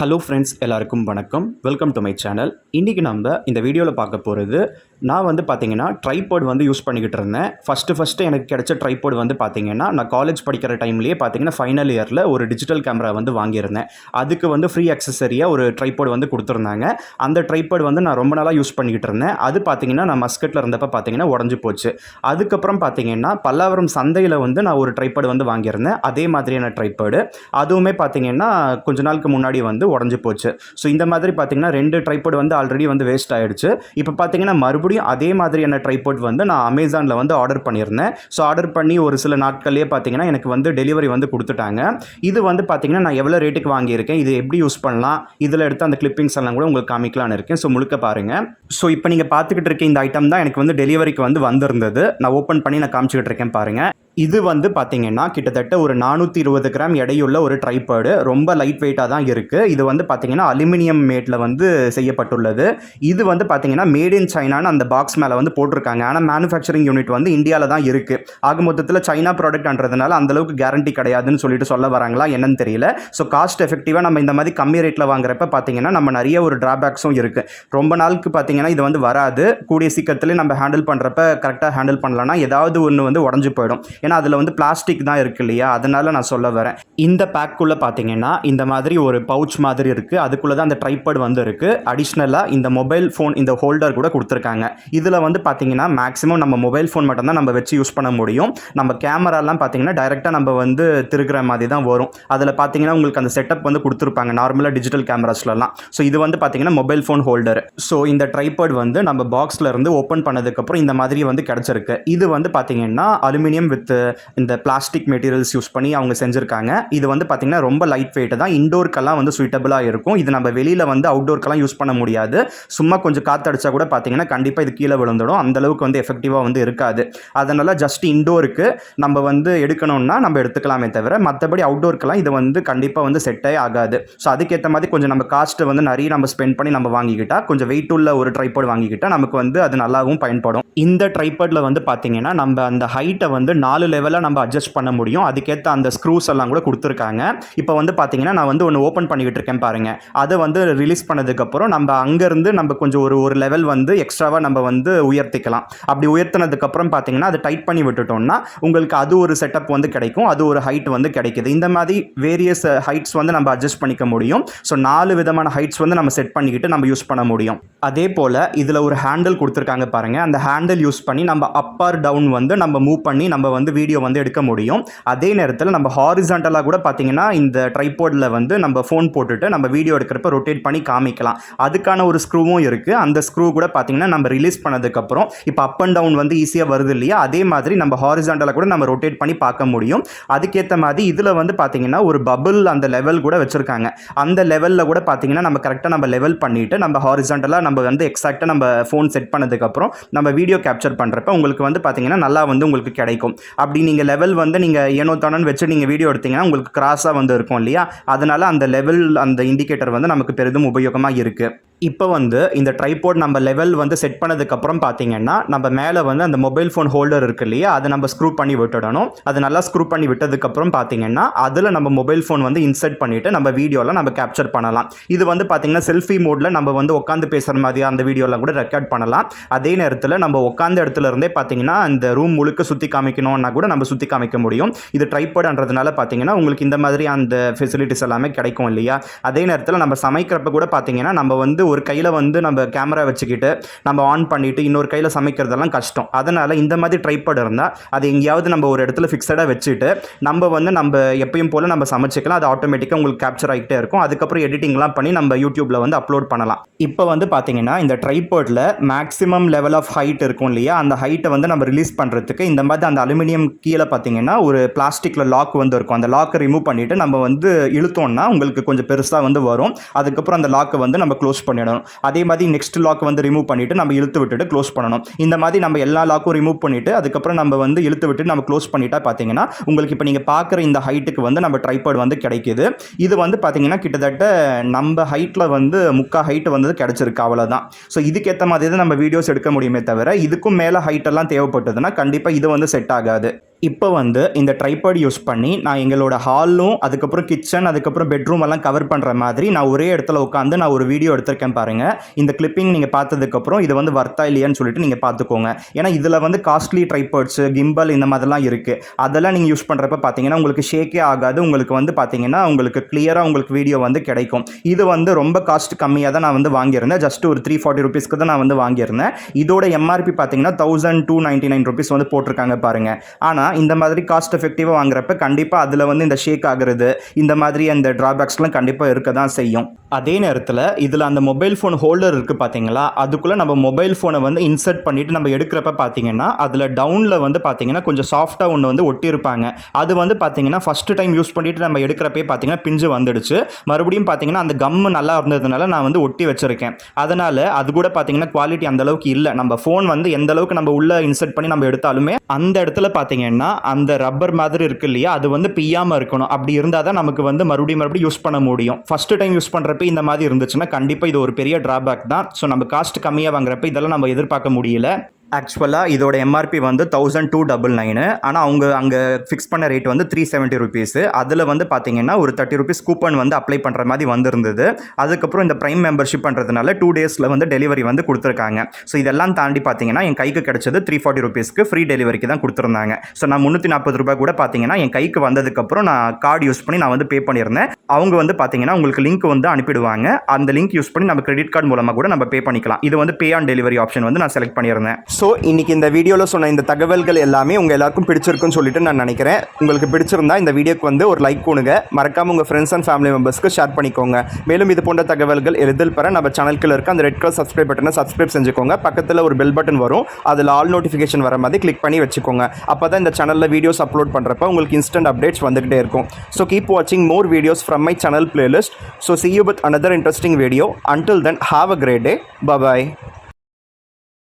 Hello friends, எல்லாருக்கும் வணக்கம். Welcome to my channel. இன்றைக்கி நம்ம இந்த வீடியோவில் பார்க்க போகிறது, நான் வந்து பார்த்தீங்கன்னா ட்ரைபாட் வந்து யூஸ் பண்ணிக்கிட்டு இருந்தேன். ஃபஸ்ட்டு எனக்கு கிடைச்ச ட்ரைபாட் வந்து பார்த்தீங்கன்னா, நான் காலேஜ் படிக்கிற டைம்லேயே பார்த்தீங்கன்னா ஃபைனல் இயரில் ஒரு டிஜிட்டல் கேமரா வந்து வாங்கியிருந்தேன். அதுக்கு வந்து ஃப்ரீ அக்சஸரியாக ஒரு ட்ரைபாட் வந்து கொடுத்துருந்தாங்க. அந்த ட்ரைபாட் வந்து நான் ரொம்ப நாளாக யூஸ் பண்ணிக்கிட்டு இருந்தேன். அது பார்த்தீங்கன்னா நான் மஸ்கட்டில் இருந்தப்போ பார்த்தீங்கன்னா உடஞ்சி போச்சு. அதுக்கப்புறம் பார்த்தீங்கன்னா பல்லாவரம் சந்தையில் வந்து நான் ஒரு ட்ரைபாட் வந்து வாங்கியிருந்தேன். அதே மாதிரியான ட்ரைபாடு அதுவுமே பார்த்தீங்கன்னா கொஞ்ச நாளுக்கு முன்னாடி வந்து உடஞ்சி போச்சு. ஸோ இந்த மாதிரி பார்த்தீங்கன்னா 2 ட்ரைபாட் வந்து ஆல்ரெடி வந்து வேஸ்ட் ஆகிடுச்சு. இப்போ பார்த்தீங்கன்னா மறுபடியும் அதே மாதிரியான ட்ரைபாட் வந்து நான் அமேசானில் வந்து ஆர்டர் பண்ணியிருந்தேன். ஸோ ஆர்டர் பண்ணி ஒரு சில நாட்கள்லேயே பார்த்தீங்கன்னா எனக்கு வந்து டெலிவரி வந்து கொடுத்துட்டாங்க. இது வந்து பார்த்தீங்கன்னா நான் எவ்வளோ ரேட்டுக்கு வாங்கியிருக்கேன், இது எப்படி யூஸ் பண்ணலாம், இதில் எடுத்து அந்த கிளிப்பிங்ஸ் எல்லாம் கூட உங்களுக்கு காமிக்கலான்னு இருக்கேன். ஸோ முழுக்க பாருங்கள். ஸோ இப்போ நீங்கள் பார்த்துக்கிட்டு இருக்க இந்த ஐட்டம் தான் எனக்கு வந்து டெலிவரிக்கு வந்து வந்திருந்தது. நான் ஓப்பன் பண்ணி நான் காமிச்சிக்கிட்டு இருக்கேன் பாருங்கள். இது வந்து பார்த்தீங்கன்னா கிட்டத்தட்ட ஒரு 420 கிராம் எடையுள்ள ஒரு ட்ரைபாடு. ரொம்ப லைட் வெயிட்டாக தான் இருக்குது. இது வந்து பார்த்தீங்கன்னா அலுமினியம் மேட்டில் வந்து செய்யப்பட்டுள்ளது. இது வந்து பார்த்தீங்கன்னா மேட் இன் சைனான்னு அந்த பாக்ஸ் மேலே வந்து போட்டிருக்காங்க. ஆனால் மேனுஃபேக்சரிங் யூனிட் வந்து இந்தியாவில் தான் இருக்குது. ஆக மொத்தத்தில் சைனா ப்ராடக்ட்ன்றதுனால அந்தளவுக்கு கேரண்டி கிடையாதுன்னு சொல்லிட்டு சொல்ல வராங்களா என்னன்னு தெரியல. ஸோ காஸ்ட் எஃபெக்டிவாக நம்ம இந்த மாதிரி கம்மி ரேட்டில் வாங்குறப்ப பார்த்தீங்கன்னா நம்ம நிறைய ஒரு ட்ராபேக்ஸும் இருக்குது. ரொம்ப நாளுக்கு பார்த்தீங்கன்னா இது வந்து வராது. கூடிய சீக்கிரத்தில் நம்ம ஹேண்டில் பண்ணுறப்ப கரெக்டாக ஹேண்டில் பண்ணலன்னா ஏதாவது ஒன்று வந்து உடஞ்சி போயிடும். ஏன்னா அதில் வந்து பிளாஸ்டிக் தான் இருக்குது இல்லையா, அதனால நான் சொல்ல வரேன். இந்த பேக்குள்ளே பார்த்தீங்கன்னா இந்த மாதிரி ஒரு பவுச் மாதிரி இருக்குது. அதுக்குள்ளே தான் அந்த ட்ரைபாட் வந்து இருக்குது. அடிஷ்னலாக இந்த மொபைல் ஃபோன் இந்த ஹோல்டர் கூட கொடுத்துருக்காங்க. இதில் வந்து பார்த்தீங்கன்னா மேக்ஸிமம் நம்ம மொபைல் ஃபோன் மட்டும் தான் நம்ம வச்சு யூஸ் பண்ண முடியும். நம்ம கேமராலாம் பார்த்தீங்கன்னா டைரெக்டாக நம்ம வந்து திருகிற மாதிரி தான் வரும். அதில் பார்த்தீங்கன்னா உங்களுக்கு அந்த செட்டப் வந்து கொடுத்துருப்பாங்க நார்மலாக டிஜிட்டல் கேமராஸ்லாம். ஸோ இது வந்து பார்த்தீங்கன்னா மொபைல் ஃபோன் ஹோல்டர். ஸோ இந்த ட்ரைபாட் வந்து நம்ம பாக்ஸில் இருந்து ஓப்பன் பண்ணதுக்கப்புறம் இந்த மாதிரி வந்து கிடச்சிருக்கு. இது வந்து பார்த்தீங்கன்னா அலுமினியம் வித் இந்த பிளாஸ்டிக் மெட்டீரியல்ஸ் யூஸ் பண்ணி அவங்க செஞ்சுருக்காங்க. இது வந்து பார்த்தீங்கன்னா ரொம்ப லைட் வெயிட் தான். இண்டோருக்கெல்லாம் வந்து சூட்டபிளாக இருக்கும். இது நம்ம வெளியில் வந்து அவுட்டோருக்கெல்லாம் யூஸ் பண்ண முடியாது. சும்மா கொஞ்சம் காற்றடிச்சா கூட பார்த்தீங்கன்னா கண்டிப்பாக இது கீழே விழுந்துடும். அந்தளவுக்கு வந்து எஃபெக்டிவாக வந்து இருக்காது. அதனால் ஜஸ்ட் இண்டோருக்கு நம்ம வந்து எடுக்கணும்னா நம்ம எடுத்துக்கலாமே தவிர மற்றபடி அவுட்டோருக்கெல்லாம் இது வந்து கண்டிப்பாக வந்து செட்டே ஆகாது. ஸோ அதுக்கேற்ற மாதிரி கொஞ்சம் நம்ம காஸ்ட்டை வந்து நிறைய நம்ம ஸ்பெண்ட் பண்ணி நம்ம வாங்கிக்கிட்டால் கொஞ்சம் வெயிட் உள்ள ஒரு ட்ரைபாட் வாங்கிக்கிட்டால் நமக்கு வந்து அது நல்லாவும் பயன்படும். இந்த ட்ரைபாட்டில் வந்து பார்த்தீங்கன்னா நம்ம அந்த ஹைட்டை வந்து 4 லெவலில் நம்ம அட்ஜஸ்ட் பண்ண முடியும். அதுக்கேற்ற அந்த ஸ்க்ரூஸ் எல்லாம் கூட கொடுத்துருக்காங்க. இப்போ வந்து பார்த்தீங்கன்னா நான் வந்து ஒன்று ஓப்பன் பண்ணிக்கிட்டு இருக்கேன் பாருங்கள். அதை வந்து ரிலீஸ் பண்ணதுக்கப்புறம் நம்ம அங்கேருந்து நம்ம கொஞ்சம் ஒரு லெவல் வந்து எக்ஸ்ட்ராவாக நம்ம வந்து உயர்த்திக்கலாம். அப்படி உயர்த்தினதுக்கப்புறம் பார்த்தீங்கன்னா அதை டைட் பண்ணி விட்டுட்டோம்னா உங்களுக்கு அது ஒரு செட்டப் வந்து கிடைக்கும். அது ஒரு ஹைட் வந்து கிடைக்குது. இந்த மாதிரி வேரியஸ் ஹைட்ஸ் வந்து நம்ம அட்ஜஸ்ட் பண்ணிக்க முடியும். ஸோ 4 விதமான ஹைட்ஸ் வந்து நம்ம செட் பண்ணிக்கிட்டு நம்ம யூஸ் பண்ண முடியும். அதே போல் இதில் ஒரு ஹேண்டில் கொடுத்துருக்காங்க பாருங்கள். அந்த ஹேண்டில் யூஸ் பண்ணி நம்ம அப் ஆர் டவுன் வந்து நம்ம மூவ் பண்ணி நம்ம வந்து வீடியோ வந்து எடுக்க முடியும். அதே நேரத்தில் நம்ம ஹாரிசான்டலாக கூட பார்த்தீங்கன்னா இந்த ட்ரைபாடில் வந்து நம்ம ஃபோன் போட்டுட்டு நம்ம வீடியோ எடுக்கிறப்ப ரொட்டேட் பண்ணி காமிக்கலாம். அதுக்கான ஒரு ஸ்க்ரூவும் இருக்குது. அந்த ஸ்க்ரூ கூட பார்த்தீங்கன்னா நம்ம ரிலீஸ் பண்ணதுக்கப்புறம் இப்போ அப் அண்ட் டவுன் வந்து ஈஸியாக வருது இல்லையா, அதே மாதிரி நம்ம ஹாரிசான்டலாக கூட நம்ம ரொட்டேட் பண்ணி பார்க்க முடியும். அதுக்கேற்ற மாதிரி இதில் வந்து பார்த்தீங்கன்னா ஒரு பபிள் அந்த லெவல் கூட வச்சுருக்காங்க. அந்த லெவலில் கூட பார்த்தீங்கன்னா நம்ம கரெக்டாக நம்ம லெவல் பண்ணிவிட்டு நம்ம ஹாரிசான்டலாக நம்ம வந்து எக்ஸாக்டாக நம்ம ஃபோன் செட் பண்ணதுக்கப்புறம் நம்ம வீடியோ கேப்சர் பண்ணுறப்ப உங்களுக்கு வந்து பார்த்தீங்கன்னா நல்லா வந்து உங்களுக்கு கிடைக்கும். அப்படி நீங்கள் லெவல் வந்து நீங்கள் ஏனோ தானோன்னு வச்சு நீங்கள் வீடியோ எடுத்தீங்கன்னா உங்களுக்கு கிராஸாக வந்து இருக்கும் இல்லையா, அதனால் அந்த லெவல் அந்த இண்டிகேட்டர் வந்து நமக்கு பெரிதும் உபயோகமாக இருக்குது. இப்போ வந்து இந்த ட்ரைபாட் நம்ம லெவல் வந்து செட் பண்ணதுக்கப்புறம் பார்த்தீங்கன்னா நம்ம மேலே வந்து அந்த மொபைல் ஃபோன் ஹோல்டர் இருக்குது இல்லையா, அதை நம்ம ஸ்க்ரூ பண்ணி விட்டுடணும். அது நல்லா ஸ்க்ரூ பண்ணி விட்டதுக்கப்புறம் பார்த்தீங்கன்னா அதில் நம்ம மொபைல் ஃபோன் வந்து இன்சர்ட் பண்ணிவிட்டு நம்ம வீடியோலாம் நம்ம கேப்சர் பண்ணலாம். இது வந்து பார்த்தீங்கன்னா செல்ஃபி மோடில் நம்ம வந்து உட்காந்து பேசுகிற மாதிரி அந்த வீடியோலாம் கூட ரெக்கார்ட் பண்ணலாம். அதே நேரத்தில் நம்ம உட்காந்த இடத்துல இருந்தே பார்த்தீங்கன்னா இந்த ரூம் முழுக்க சுற்றி காமிக்கணும்னா கூட நம்ம சுற்றி காமிக்க முடியும். இது ட்ரைபாட்ன்றதுனால பார்த்தீங்கன்னா உங்களுக்கு இந்த மாதிரி அந்த ஃபெசிலிட்டிஸ் எல்லாமே கிடைக்கும் இல்லையா. அதே நேரத்தில் நம்ம சமைக்கிறப்ப கூட பார்த்தீங்கன்னா நம்ம வந்து ஒரு கையில் வந்து நம்ம கேமரா வச்சுக்கிட்டு நம்ம ஆன் பண்ணிவிட்டு இன்னொரு கையில் சமைக்கிறதெல்லாம் கஷ்டம். அதனால் இந்த மாதிரி ட்ரைபாட் இருந்தால் அது எங்கேயாவது நம்ம ஒரு இடத்துல ஃபிக்ஸடாக வச்சுட்டு நம்ம வந்து நம்ம எப்பயும் போல் நம்ம சமைச்சிக்கலாம். அது ஆட்டோமேட்டிக்காக உங்களுக்கு கேப்சர் ஆகிட்டே இருக்கும். அதுக்கப்புறம் எடிட்டிங்லாம் பண்ணி நம்ம யூடியூப்பில் வந்து அப்லோட் பண்ணலாம். இப்போ வந்து பார்த்தீங்கன்னா இந்த ட்ரைபாட்டில் மேக்ஸிமம் லெவல் ஆஃப் ஹைட் இருக்கும் இல்லையா, அந்த ஹைட்டை வந்து நம்ம ரிலீஸ் பண்ணுறதுக்கு இந்த மாதிரி அந்த அலுமினியம் கீழே பார்த்தீங்கன்னா ஒரு பிளாஸ்டிக்கில் லாக் வந்து இருக்கும். அந்த லாக்கை ரிமூவ் பண்ணிவிட்டு நம்ம வந்து இழுத்தோம்னா உங்களுக்கு கொஞ்சம் பெருசாக வந்து வரும். அதுக்கப்புறம் அந்த லாக்கை வந்து நம்ம க்ளோஸ் பண்ணிடணும். அதே மாதிரி நெக்ஸ்ட் லாக் வந்து ரிமூவ் பண்ணிவிட்டு நம்ம இழுத்து விட்டுட்டு க்ளோஸ் பண்ணணும். இந்த மாதிரி நம்ம எல்லா லாக்கும் ரிமூவ் பண்ணிவிட்டு அதுக்கப்புறம் நம்ம வந்து இழுத்து விட்டு நம்ம க்ளோஸ் பண்ணிட்டா பார்த்தீங்கன்னா உங்களுக்கு இப்போ நீங்கள் பார்க்குற இந்த ஹைட்டுக்கு வந்து நம்ம ட்ரைபாட் வந்து கிடைக்கிது. இது வந்து பார்த்தீங்கன்னா கிட்டத்தட்ட நம்ம ஹைட்டில் வந்து முக்கா ஹைட் வந்து கிடச்சிருக்கு, அவ்வளோதான். ஸோ இதுக்கேற்ற மாதிரி தான் நம்ம வீடியோஸ் எடுக்க முடியுமே தவிர இதுக்கும் மேலே ஹைட்டெல்லாம் தேவைப்பட்டதுன்னா கண்டிப்பாக இது வந்து செட் ஆகாது. இப்போ வந்து இந்த ட்ரைபாட் யூஸ் பண்ணி நான் எங்களோட ஹாலும் அதுக்கப்புறம் கிச்சன் அதுக்கப்புறம் பெட்ரூம் எல்லாம் கவர் பண்ணுற மாதிரி நான் ஒரே இடத்துல உட்காந்து நான் ஒரு வீடியோ எடுத்திருக்கேன் பாருங்கள். இந்த கிளிப்பிங் நீங்கள் பார்த்ததுக்கப்புறம் இது வந்து வர்த்தா இல்லையான்னு சொல்லிட்டு நீங்கள் பார்த்துக்கோங்க. ஏன்னா இதில் வந்து காஸ்ட்லி ட்ரைபாட்ஸு கிம்பல் இந்த மாதிரிலாம் இருக்குது. அதெல்லாம் நீங்கள் யூஸ் பண்ணுறப்ப பார்த்தீங்கன்னா உங்களுக்கு ஷேக்கே ஆகாது. உங்களுக்கு வந்து பார்த்தீங்கன்னா உங்களுக்கு கிளியராக உங்களுக்கு வீடியோ வந்து கிடைக்கும். இது வந்து ரொம்ப காஸ்ட் கம்மியாக தான் நான் வந்து வாங்கியிருந்தேன். ஜஸ்ட் ஒரு 340 ருபீஸ்க்கு தான் நான் வந்து வாங்கியிருந்தேன். இதோட எம்ஆர்பி பார்த்தீங்கன்னா 1299 ருபீஸ் வந்து போட்டிருக்காங்க பாருங்கள். ஆனால் இந்த மாதிரி காஸ்ட் எஃபெக்டிவாக வாங்குறப்ப கண்டிப்பாக அதில் வந்து இந்த ஷேக் ஆகுறது இந்த மாதிரி அந்த ட்ராபேக்ஸ்லாம் கண்டிப்பாக இருக்க தான் செய்யும். அதே நேரத்தில் இதில் அந்த மொபைல் ஃபோன் ஹோல்டர் இருக்குது பார்த்தீங்களா, அதுக்குள்ளே நம்ம மொபைல் ஃபோனை வந்து இன்சர்ட் பண்ணிவிட்டு நம்ம எடுக்கிறப்ப பார்த்தீங்கன்னா அதில் டவுனில் வந்து பார்த்தீங்கன்னா கொஞ்சம் சாஃப்டாக ஒன்று வந்து ஒட்டியிருப்பாங்க. அது வந்து பார்த்தீங்கன்னா ஃபஸ்ட்டு டைம் யூஸ் பண்ணிவிட்டு நம்ம எடுக்கிறப்பே பார்த்தீங்கன்னா பிஞ்சு வந்துடுச்சு. மறுபடியும் பார்த்தீங்கன்னா அந்த கம்மு நல்லா இருந்ததுனால நான் வந்து ஒட்டி வச்சுருக்கேன். அதனால் அது கூட பார்த்தீங்கன்னா குவாலிட்டி அந்தளவுக்கு இல்லை. நம்ம ஃபோன் வந்து எந்த அளவுக்கு நம்ம உள்ளே இன்சர்ட் பண்ணி நம்ம எடுத்தாலுமே அந்த இடத்துல பார்த்தீங்கன்னா அந்த ரப்பர் மாதிரி இருக்கு இல்லையா, அது வந்து பிய்யாமல் இருக்கணும். அப்படி இருந்தால் தான் நமக்கு வந்து மறுபடியும் யூஸ் பண்ண முடியும். ஃபஸ்ட்டு டைம் யூஸ் பண்ணுறப்ப இந்த மாதிரி இருந்துச்சுன்னா கண்டிப்பாக இது ஒரு பெரிய ட்ராபேக் தான். ஸோ நம்ம காஸ்ட் கம்மியாக வாங்குறப்ப இதெல்லாம் நம்ம எதிர்பார்க்க முடியல. ஆக்சுவலாக இதோட எம்ஆர்பி வந்து 1299. ஆனால் அவங்க அங்கே ஃபிக்ஸ் பண்ண ரேட் வந்து 370 ருபீஸு. அதில் வந்து பார்த்தீங்கன்னா ஒரு 30 ருபீஸ் கூப்பன் வந்து அப்ளை பண்ணுற மாதிரி வந்திருந்தது. அதுக்கப்புறம் இந்த ப்ரைம் மெம்பர்ஷிப் பண்ணுறதுனால 2 டேஸில் வந்து டெலிவரி வந்து கொடுத்துருக்காங்க. ஸோ இதெல்லாம் தாண்டி பார்த்தீங்கன்னா என் கைக்கு கிடைச்சது 340 ருபீஸ்க்கு ஃப்ரீ டெலிவரிக்கு தான் கொடுத்துருந்தாங்க. ஸோ நான் 340 ரூபாய் கூட பார்த்தீங்கன்னா என் கைக்கு வந்ததுக்கப்புறம் நான் கார்டு யூஸ் பண்ணி நான் வந்து பே பண்ணியிருந்தேன். அவங்க வந்து பார்த்தீங்கன்னா உங்களுக்கு லிங்க் வந்து அனுப்பிடுவாங்க. அந்த லிங்க் யூஸ் பண்ணி நம்ம கிரெடிட் கார்டு மூலமாக கூட நம்ம பே பண்ணிக்கலாம். இது வந்து பே ஆன் டெலிவரி ஆப்ஷன் வந்து நான் செலக்ட் பண்ணியிருந்தேன். ஸோ இன்றைக்கி இந்த வீடியோவில் சொன்ன இந்த தகவல்கள் எல்லாமே உங்கள் எல்லாருக்கும் பிடிச்சிருக்குன்னு சொல்லிட்டு நான் நினைக்கிறேன். உங்களுக்கு பிடிச்சிருந்தா இந்த வீடியோக்கு வந்து ஒரு லைக் கொடுங்க. மறக்காமல் உங்கள் ஃப்ரெண்ட்ஸ் அண்ட் ஃபேமிலி மெம்பர்ஸ்க்கு ஷேர் பண்ணிக்கோங்க. மேலும் இது போன்ற தகவல்கள் எளிதில் பெற நம்ம சேனலுக்குள்ள இருக்க அந்த ரெட் கலர் சப்ஸ்கிரைப் பட்டனை சப்ஸ்கிரைப் செஞ்சுக்கோங்க. பக்கத்தில் ஒரு பெல் பட்டன் வரும், அதில் ஆல் நோட்டிஃபிகேஷன் வர மாதிரி கிளிக் பண்ணி வச்சுக்கோங்க. அப்போ தான் இந்த சேனலில் வீடியோஸ் அப்லோட் பண்ணுறப்ப உங்களுக்கு இன்ஸ்டன்ட் அப்டேட்ஸ் வந்துகிட்டே இருக்கும். ஸோ கீப் வாட்சிங் more videos from my channel playlist. So see you with another interesting video. Until then, have a great day. Bye bye.